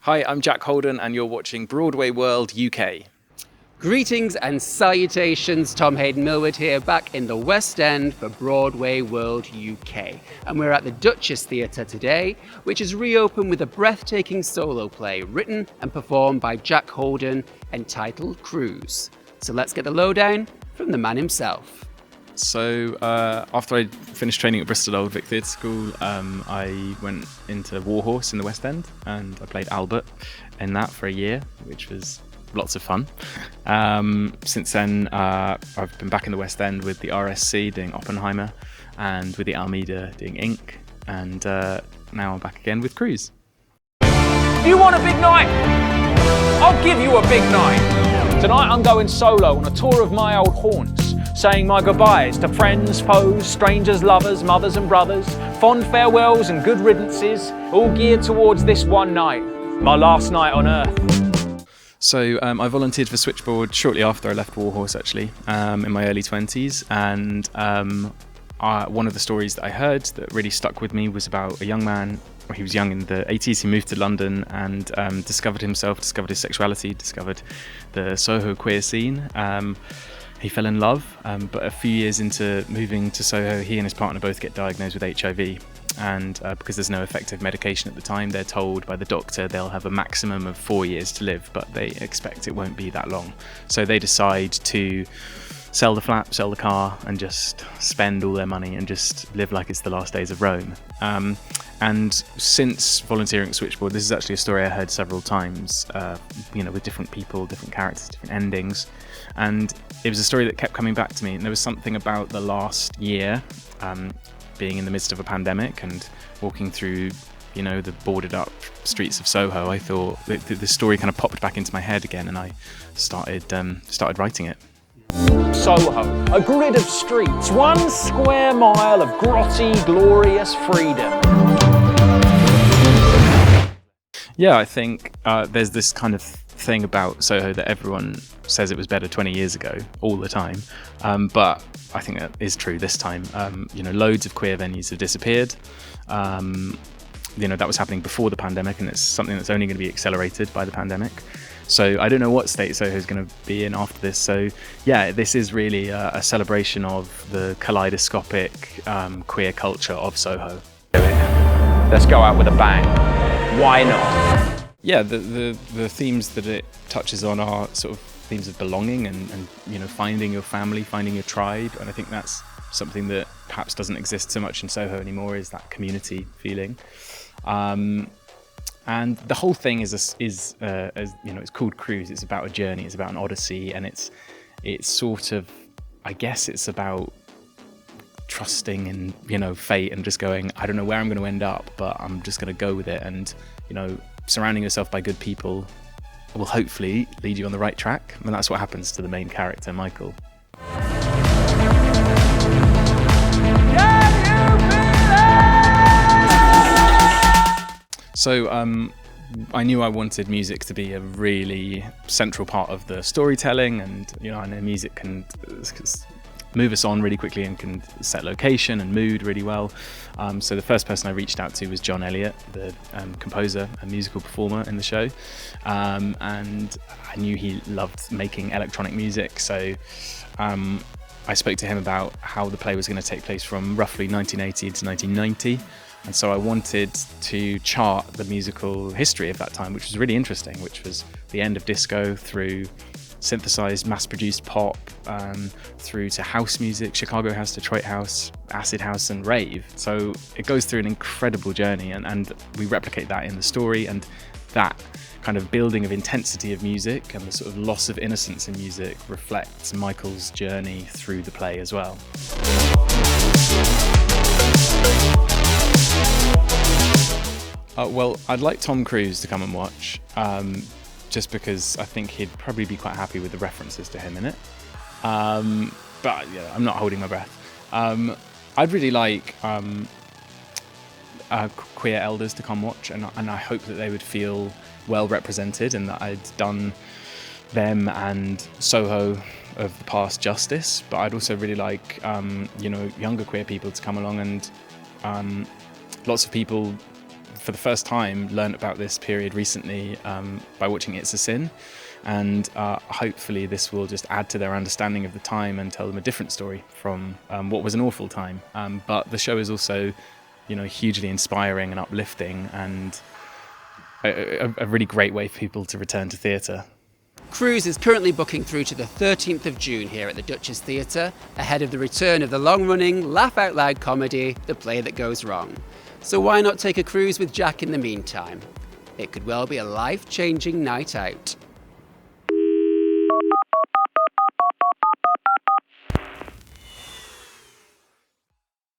Hi, I'm Jack Holden and you're watching BroadwayWorld UK. Greetings and salutations, Tom Hayden Millward here, back in the West End for BroadwayWorld UK. And we're at the Duchess Theatre today, which is reopened with a breathtaking solo play written and performed by Jack Holden entitled Cruise. So let's get the lowdown from the man himself. So after I finished training at Bristol Old Vic Theatre School, I went into Warhorse in the West End and I played Albert in that for a year, which was lots of fun. Since then, I've been back in the West End with the RSC doing Oppenheimer and with the Almeida doing Ink, and now I'm back again with Cruise. You want a big night? I'll give you a big night. Tonight I'm going solo on a tour of my old haunts, saying my goodbyes to friends, foes, strangers, lovers, mothers and brothers, fond farewells and good riddances, all geared towards this one night, my last night on earth. So I volunteered for Switchboard shortly after I left Warhorse, actually, in my early 20s, and one of the stories that I heard that really stuck with me was about a young man. He was young in the 80s, he moved to London and discovered himself, discovered his sexuality, discovered the Soho queer scene. He fell in love, but a few years into moving to Soho, he and his partner both get diagnosed with HIV. And because there's no effective medication at the time, they're told by the doctor they'll have a maximum of 4 years to live, but they expect it won't be that long. So they decide to sell the flat, sell the car, and just spend all their money and just live like it's the last days of Rome. And since volunteering at Switchboard, this is actually a story I heard several times, with different people, different characters, different endings. And it was a story that kept coming back to me. And there was something about the last year, being in the midst of a pandemic and walking through, the boarded up streets of Soho. I thought the story kind of popped back into my head again, and I started writing it. Soho, a grid of streets, 1 square mile of grotty, glorious freedom. Yeah, I think there's this kind of thing about Soho that everyone says it was better 20 years ago all the time, but I think that is true this time. Loads of queer venues have disappeared. That was happening before the pandemic, and it's something that's only going to be accelerated by the pandemic. So I don't know what state Soho is going to be in after this. So yeah, this is really a celebration of the kaleidoscopic queer culture of Soho. Let's go out with a bang. Why not? Yeah, the themes that it touches on are sort of themes of belonging and finding your family, finding your tribe, and I think that's something that perhaps doesn't exist so much in Soho anymore, is that community feeling. And the whole thing is it's called Cruise. It's about a journey. It's about an odyssey, and it's sort of, I guess, it's about trusting in fate and just going, I don't know where I'm going to end up, but I'm just going to go with it. And surrounding yourself by good people will hopefully lead you on the right track, and that's what happens to the main character, Michael. So I knew I wanted music to be a really central part of the storytelling, and I know music can move us on really quickly and can set location and mood really well. So the first person I reached out to was John Elliott, the composer and musical performer in the show, and I knew he loved making electronic music. So I spoke to him about how the play was going to take place from roughly 1980 to 1990. And so I wanted to chart the musical history of that time, which was really interesting, which was the end of disco through synthesized, mass-produced pop, through to house music, Chicago house, Detroit house, acid house, and rave. So it goes through an incredible journey, and we replicate that in the story, and that kind of building of intensity of music and the sort of loss of innocence in music reflects Michael's journey through the play as well. Well, I'd like Tom Cruise to come and watch, just because I think he'd probably be quite happy with the references to him in it. But yeah, I'm not holding my breath. I'd really like queer elders to come watch, and I hope that they would feel well represented and that I'd done them and Soho of the past justice. But I'd also really like younger queer people to come along, and lots of people for the first time, learned about this period recently by watching It's a Sin. And hopefully this will just add to their understanding of the time and tell them a different story from what was an awful time. But the show is also, hugely inspiring and uplifting, and a really great way for people to return to theatre. Cruise is currently booking through to the 13th of June here at the Duchess Theatre, ahead of the return of the long-running, laugh-out-loud comedy, The Play That Goes Wrong. So why not take a cruise with Jack in the meantime? It could well be a life-changing night out.